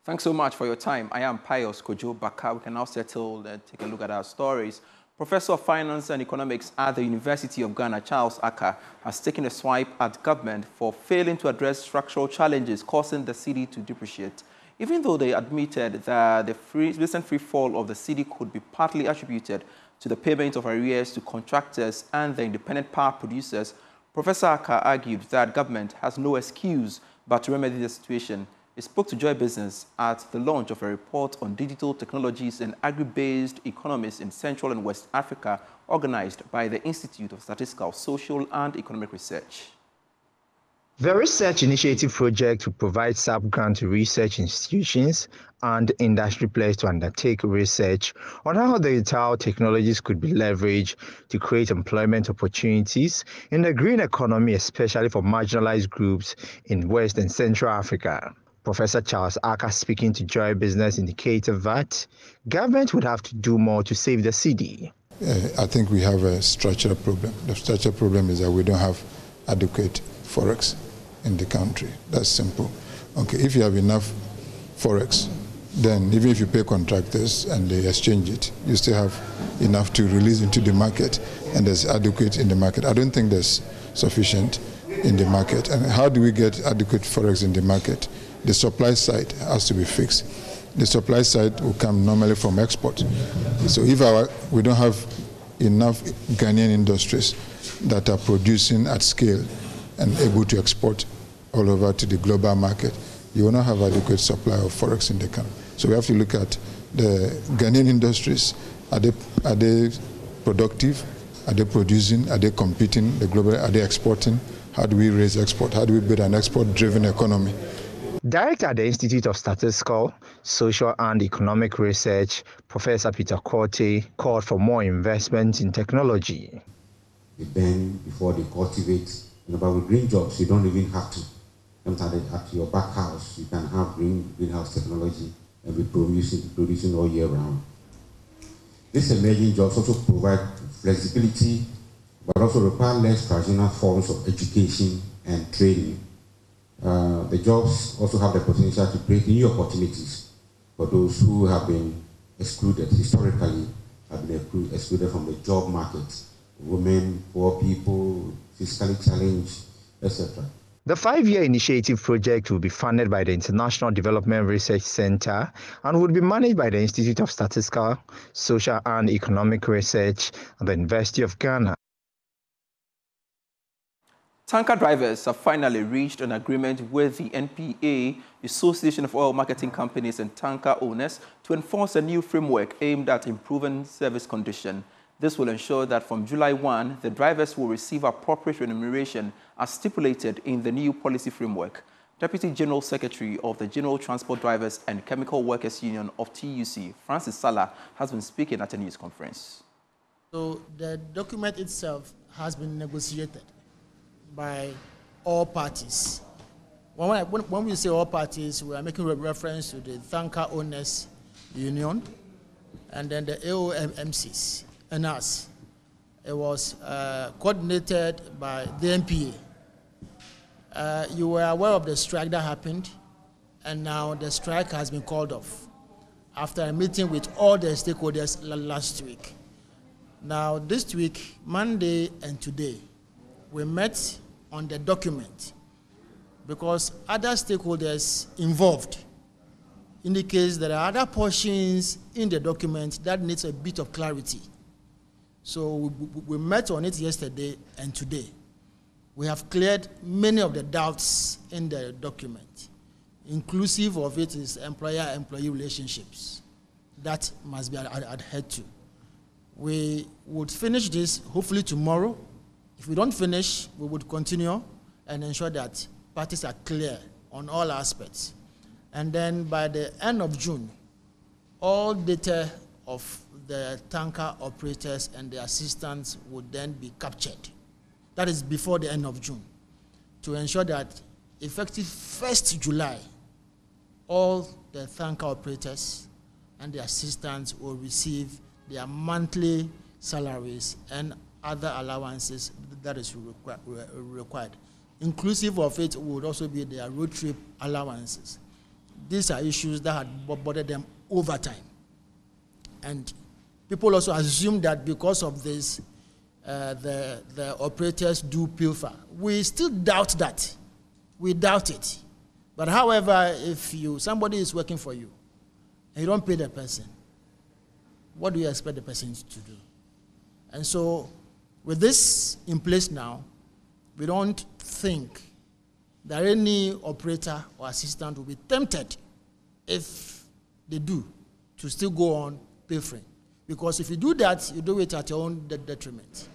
Thanks so much for your time. I am Pius Kojo Baka. We can now settle and take a look at our stories. Professor of Finance and Economics at the University of Ghana, Charles Aka, has taken a swipe at government for failing to address structural challenges causing the cedi to depreciate. Even though they admitted that the recent free fall of the cedi could be partly attributed to the payment of arrears to contractors and the independent power producers, Professor Aka argued that government has no excuse but to remedy the situation. He spoke to Joy Business at the launch of a report on digital technologies and agri-based economies in Central and West Africa, organized by the Institute of Statistical, Social and Economic Research. The research initiative project will provide sub-grant to research institutions and industry players to undertake research on how the digital technologies could be leveraged to create employment opportunities in the green economy, especially for marginalized groups in West and Central Africa. Professor Charles Aka, speaking to Joy Business, indicated that government would have to do more to save the cedi. I think we have a structural problem. The structural problem is that we don't have adequate forex in the country. That's simple. Okay, if you have enough forex, then even if you pay contractors and they exchange it, you still have enough to release into the market, and there's adequate in the market. I don't think there's sufficient in the market. And how do we get adequate forex in the market? The supply side has to be fixed. The supply side will come normally from export. So if we don't have enough Ghanaian industries that are producing at scale and able to export all over to the global market, you will not have adequate supply of forex in the country. So we have to look at the Ghanaian industries. Are they productive? Are they producing? Are they competing? The global, are they exporting? How do we raise export? How do we build an export-driven economy? Director at the Institute of Statistical, Social and Economic Research, Professor Peter Korte, called for more investment in technology. They burn before they cultivate. But with green jobs, you don't even have to. At your back house, you can have greenhouse technology and be producing all year round. These emerging jobs also provide flexibility, but also require less traditional forms of education and training. The jobs also have the potential to create new opportunities for those who have been excluded, historically have been excluded from the job market. Women, poor people, physically challenged, etc. The 5-year initiative project will be funded by the International Development Research Center and would be managed by the Institute of Statistical, Social and Economic Research at the University of Ghana. Tanker drivers have finally reached an agreement with the NPA, the Association of Oil Marketing Companies and Tanker Owners, to enforce a new framework aimed at improving service condition. This will ensure that from July 1, the drivers will receive appropriate remuneration as stipulated in the new policy framework. Deputy General Secretary of the General Transport Drivers and Chemical Workers Union of TUC, Francis Salah, has been speaking at a news conference. So the document itself has been negotiated by all parties. When we say all parties, we are making reference to the Tanker Owners Union and then the AOMCs and us. It was coordinated by the NPA. You were aware of the strike that happened, and now the strike has been called off after a meeting with all the stakeholders last week. Now this week, Monday and today, we met on the document because other stakeholders involved indicates there are other portions in the document that needs a bit of clarity. So we met on it yesterday and today. We have cleared many of the doubts in the document. Inclusive of it is employer-employee relationships. That must be adhered to. We would finish this hopefully tomorrow. If we don't finish, we would continue and ensure that parties are clear on all aspects. And then by the end of June, all data of the tanker operators and the assistants would then be captured. That is before the end of June, to ensure that effective 1st July, all the tanker operators and the assistants will receive their monthly salaries and other allowances that is required. Inclusive of it would also be their road trip allowances. these are issues that had bothered them over time. And people also assume that because of this, the operators do pilfer. We still doubt that. We doubt it. But however, if somebody is working for you and you don't pay the person, what do you expect the person to do? And so with this in place now, we don't think that any operator or assistant will be tempted, if they do, to still go on pilfering. Because if you do that, you do it at your own detriment.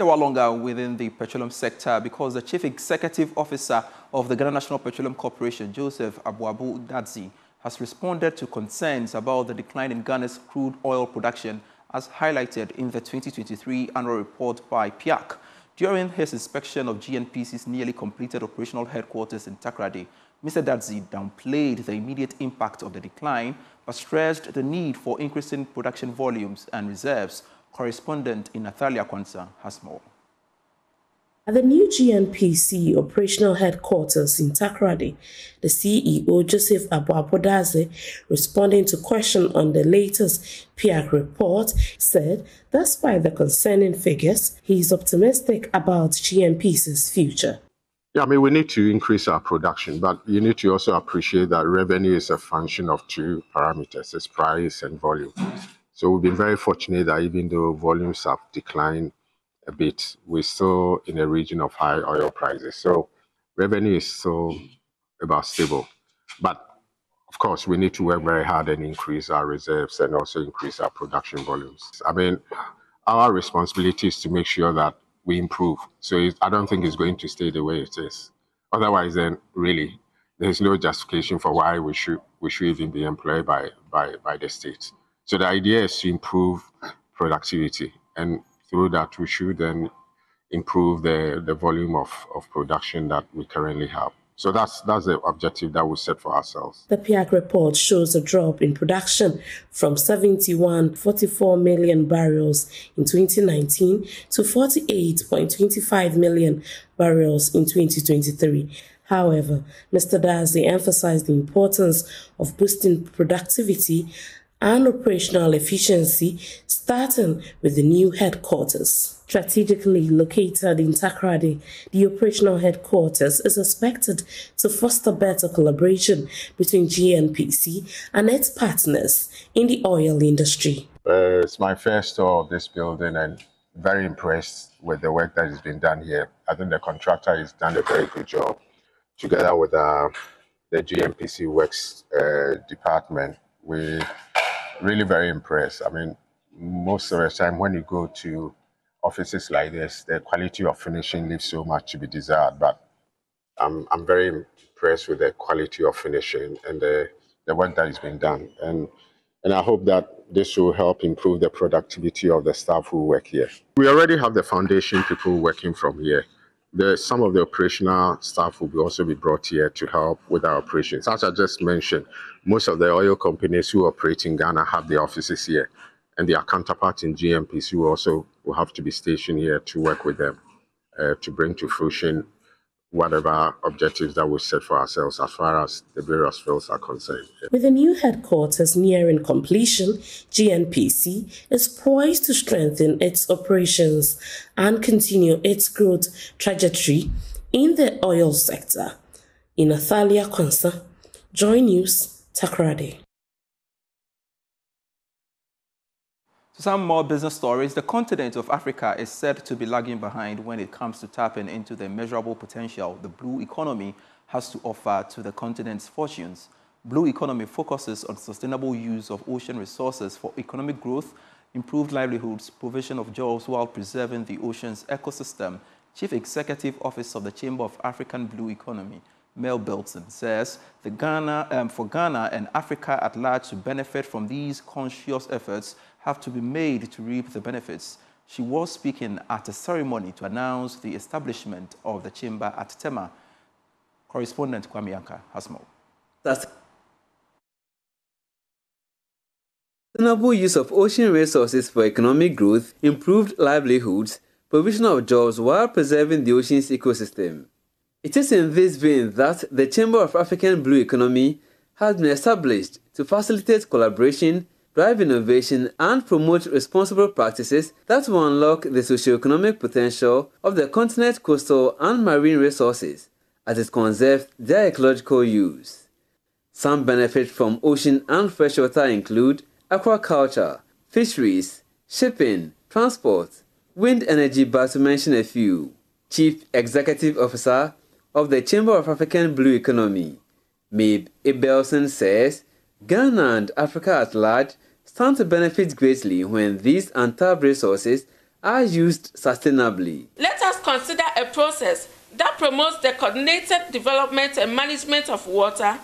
A while longer within the petroleum sector, because the Chief Executive Officer of the Ghana National Petroleum Corporation, Joseph Abuabu Dadzi, has responded to concerns about the decline in Ghana's crude oil production, as highlighted in the 2023 annual report by PIAC. During his inspection of GNPC's nearly completed operational headquarters in Takoradi, Mr. Dadzi downplayed the immediate impact of the decline, but stressed the need for increasing production volumes and reserves. Correspondent in Nathalia Kwanza has more. At the new GNPC operational headquarters in Takoradi, the CEO, Joseph Abuabu, responding to questions on the latest PIAC report, said, despite the concerning figures, he is optimistic about GNPC's future. Yeah, I mean, we need to increase our production, but you need to also appreciate that revenue is a function of two parameters, it's price and volume. So we've been very fortunate that even though volumes have declined a bit, we're still in a region of high oil prices. So revenue is still about stable. But of course, we need to work very hard and increase our reserves and also increase our production volumes. I mean, our responsibility is to make sure that we improve. So I don't think it's going to stay the way it is. Otherwise, then really, there's no justification for why we should even be employed by the state. So the idea is to improve productivity, and through that, we should then improve the volume of production that we currently have. So that's the objective that we set for ourselves. The PIAC report shows a drop in production from 71.44 million barrels in 2019 to 48.25 million barrels in 2023. However, Mr. Dadzi emphasized the importance of boosting productivity and operational efficiency, starting with the new headquarters. Strategically located in Takoradi, the operational headquarters is expected to foster better collaboration between GNPC and its partners in the oil industry. It's my first tour of this building and very impressed with the work that has been done here. I think the contractor has done a very good job. Together with the GNPC Works department, we're really very impressed. I mean, most of the time when you go to offices like this, the quality of finishing leaves so much to be desired, but I'm very impressed with the quality of finishing and the work that has been done. And I hope that this will help improve the productivity of the staff who work here. We already have the foundation people working from here. Some of the operational staff will also be brought here to help with our operations. As I just mentioned, most of the oil companies who operate in Ghana have their offices here, and their counterparts in GNPC will have to be stationed here to work with them to bring to fruition whatever objectives that we set for ourselves as far as the various fields are concerned. With the new headquarters nearing completion, GNPC is poised to strengthen its operations and continue its growth trajectory in the oil sector. In Nathalia Kwanza, Joy News, Takoradi. Some more business stories. The continent of Africa is said to be lagging behind when it comes to tapping into the immeasurable potential the blue economy has to offer to the continent's fortunes. Blue economy focuses on sustainable use of ocean resources for economic growth, improved livelihoods, provision of jobs while preserving the ocean's ecosystem. Chief Executive Officer of the Chamber of African Blue Economy, Mel Belton, says for Ghana and Africa at large to benefit from these conscious efforts have to be made to reap the benefits. She was speaking at a ceremony to announce the establishment of the chamber at Tema. Correspondent Kwame Yanka has more. Sustainable use of ocean resources for economic growth, improved livelihoods, provision of jobs while preserving the ocean's ecosystem. It is in this vein that the Chamber of African Blue Economy has been established to facilitate collaboration, drive innovation, and promote responsible practices that will unlock the socio-economic potential of the continent's coastal and marine resources as it conserves their ecological use. Some benefits from ocean and freshwater include aquaculture, fisheries, shipping, transport, wind energy, but to mention a few. Chief Executive Officer of the Chamber of African Blue Economy, Mabe Abelson, says Ghana and Africa at large stand to benefit greatly when these untapped resources are used sustainably. Let us consider a process that promotes the coordinated development and management of water,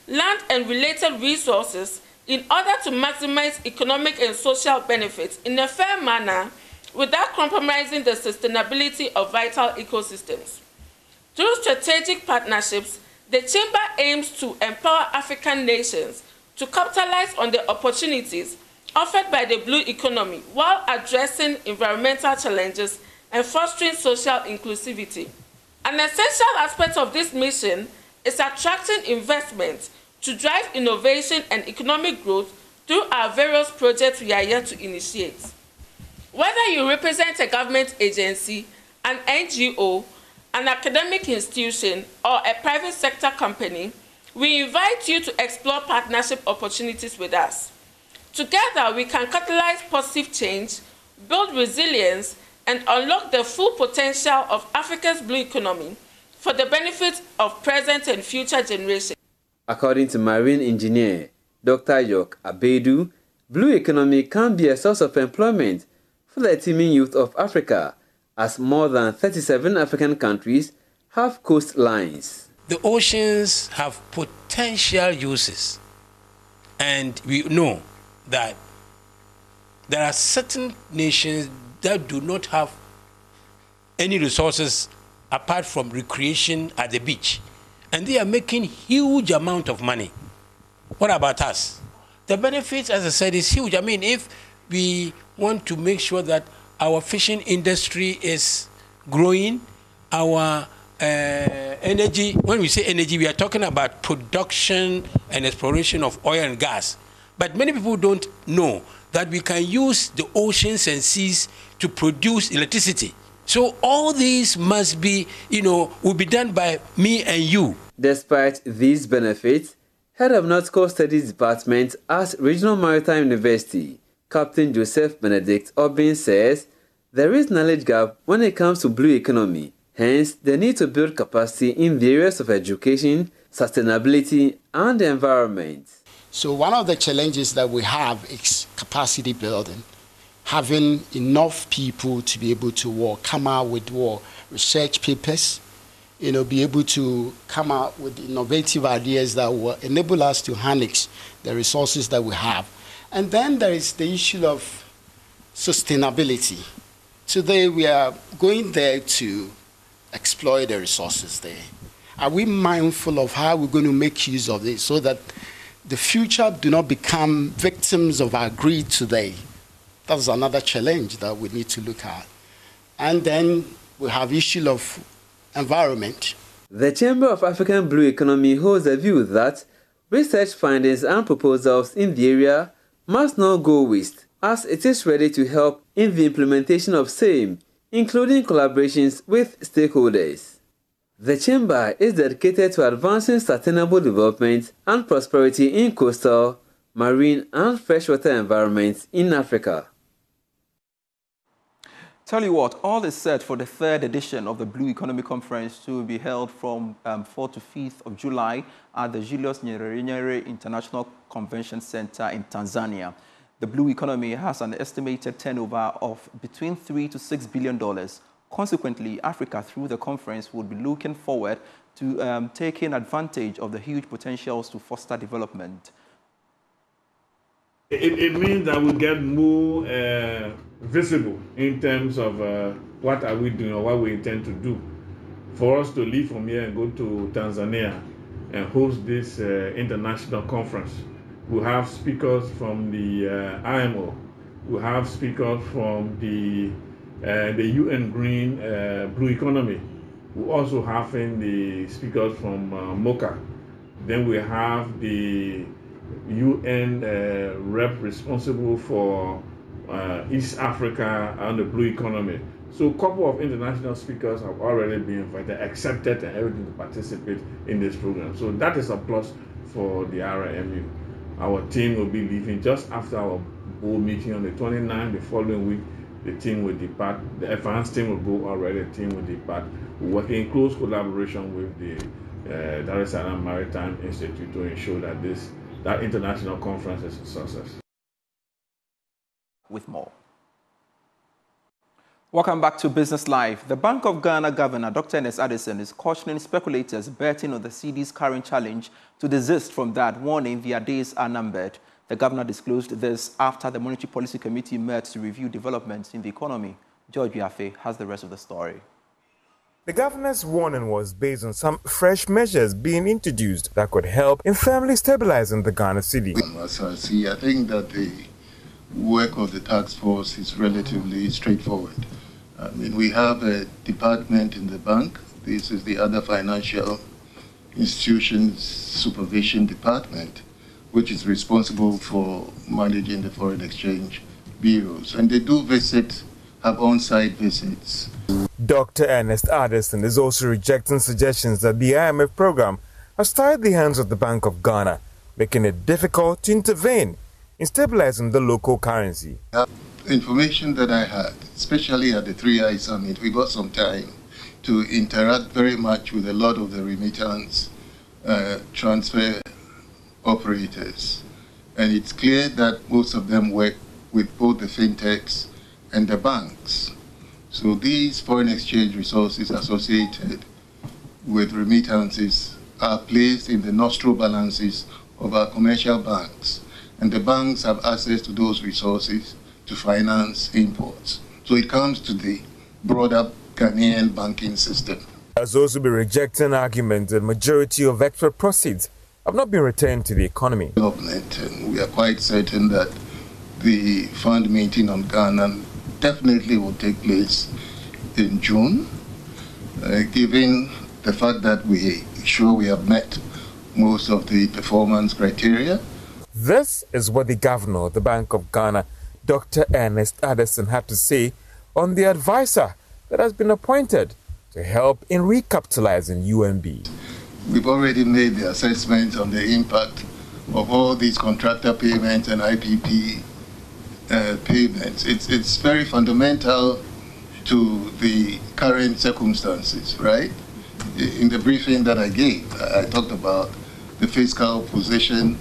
land and related resources in order to maximize economic and social benefits in a fair manner without compromising the sustainability of vital ecosystems. Through strategic partnerships, the Chamber aims to empower African nations to capitalize on the opportunities offered by the blue economy while addressing environmental challenges and fostering social inclusivity. An essential aspect of this mission is attracting investment to drive innovation and economic growth through our various projects we are yet to initiate. Whether you represent a government agency, an NGO, an academic institution, or a private sector company, we invite you to explore partnership opportunities with us. Together, we can catalyze positive change, build resilience, and unlock the full potential of Africa's blue economy for the benefit of present and future generations. According to marine engineer Dr. York Abedu, blue economy can be a source of employment for the teeming youth of Africa, as more than 37 African countries have coastlines. The oceans have potential uses, and we know that there are certain nations that do not have any resources apart from recreation at the beach, and they are making huge amount of money. What about us? The benefits, as I said, is huge. I mean, if we want to make sure that our fishing industry is growing, our energy, when we say energy, we are talking about production and exploration of oil and gas. But many people don't know that we can use the oceans and seas to produce electricity. So all these must be, will be done by me and you. Despite these benefits, Head of Nautical Studies Department at Regional Maritime University, Captain Joseph Benedict Obin, says there is knowledge gap when it comes to blue economy. Hence, the need to build capacity in the areas of education, sustainability, and the environment. So one of the challenges that we have is capacity building, having enough people to be able to come out with research papers, be able to come out with innovative ideas that will enable us to harness the resources that we have. And then there is the issue of sustainability. Today we are going there to exploit the resources there. Are we mindful of how we're going to make use of this so that the future do not become victims of our greed today? That's another challenge that we need to look at. And then we have issue of environment. The Chamber of African Blue Economy holds a view that research findings and proposals in the area must not go waste, as it is ready to help in the implementation of same, including collaborations with stakeholders. The Chamber is dedicated to advancing sustainable development and prosperity in coastal, marine, and freshwater environments in Africa. Tell you what, all is set for the third edition of the Blue Economy Conference to be held from 4th to 5th of July at the Julius Nyerere International Convention Center in Tanzania. The Blue Economy has an estimated turnover of between $3 to $6 billion. Consequently, Africa, through the conference, would be looking forward to taking advantage of the huge potentials to foster development. It means that we get more visible in terms of what are we doing or what we intend to do. For us to leave from here and go to Tanzania and host this international conference, we have speakers from the IMO, we have speakers from the UN Green Blue Economy, We also have in the speakers from MOCA. Then we have the UN rep responsible for East Africa and the blue economy. So a couple of international speakers have already been invited, accepted, and everything to participate in this program. So that is a plus for the RIMU. Our team will be leaving just after our board meeting on the 29th. The following week, the team will depart. The advanced team will go already. The team will depart. We're working in close collaboration with the Dar es Salaam Maritime Institute to ensure that that international conference is a success. With more. Welcome back to Business Live. The Bank of Ghana Governor, Dr. Ernest Addison, is cautioning speculators betting on the Cedi's current challenge to desist from that, warning their days are numbered. The governor disclosed this after the Monetary Policy Committee met to review developments in the economy. George Biafe has the rest of the story. The governor's warning was based on some fresh measures being introduced that could help in firmly stabilizing the Ghana cedi. As I see, I think that the work of the task force is relatively straightforward. I mean, we have a department in the bank. This is the other financial institutions supervision department, which is responsible for managing the foreign exchange bureaus. And they do have on-site visits. Dr. Ernest Addison is also rejecting suggestions that the IMF program has tied the hands of the Bank of Ghana, making it difficult to intervene in stabilizing the local currency. Information that I had, especially at the 3i Summit, we got some time to interact very much with a lot of the remittance transfer operators. And it's clear that most of them work with both the fintechs and the banks. So these foreign exchange resources associated with remittances are placed in the nostril balances of our commercial banks. And the banks have access to those resources to finance imports. So it comes to the broader Ghanaian banking system. There's also been rejecting argument that majority of extra proceeds have not been returned to the economy. And we are quite certain that the fund meeting on Ghana definitely will take place in June, given the fact that we have met most of the performance criteria. This is what the governor of the Bank of Ghana, Dr. Ernest Addison, had to say on the advisor that has been appointed to help in recapitalizing UNB. We've already made the assessment on the impact of all these contractor payments and IPP payments. It's very fundamental to the current circumstances, right? In the briefing that I gave, I talked about the fiscal position,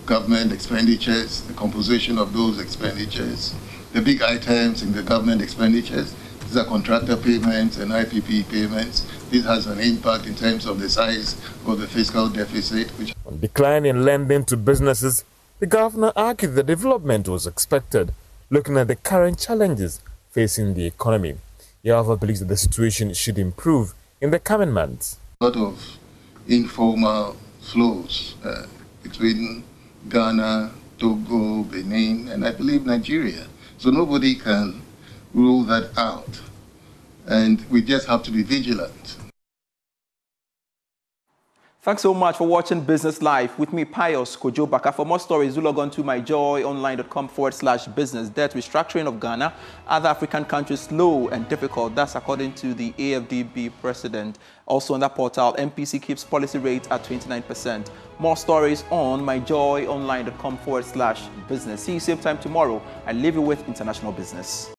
government expenditures, the composition of those expenditures, the big items in the government expenditures. These are contractor payments and IPP payments. This has an impact in terms of the size of the fiscal deficit. On decline in lending to businesses, the governor argued the development was expected, looking at the current challenges facing the economy. He also believes that the situation should improve in the coming months. A lot of informal flows between Ghana, Togo, Benin, and I believe Nigeria. So nobody can rule that out. And we just have to be vigilant. Thanks so much for watching Business Live. With me, Pius Kojo Baka. For more stories, do log on to myjoyonline.com/business. Debt restructuring of Ghana, other African countries slow and difficult. That's according to the AFDB president. Also on that portal, MPC keeps policy rate at 29%. More stories on myjoyonline.com/business. See you same time tomorrow. I leave you with international business.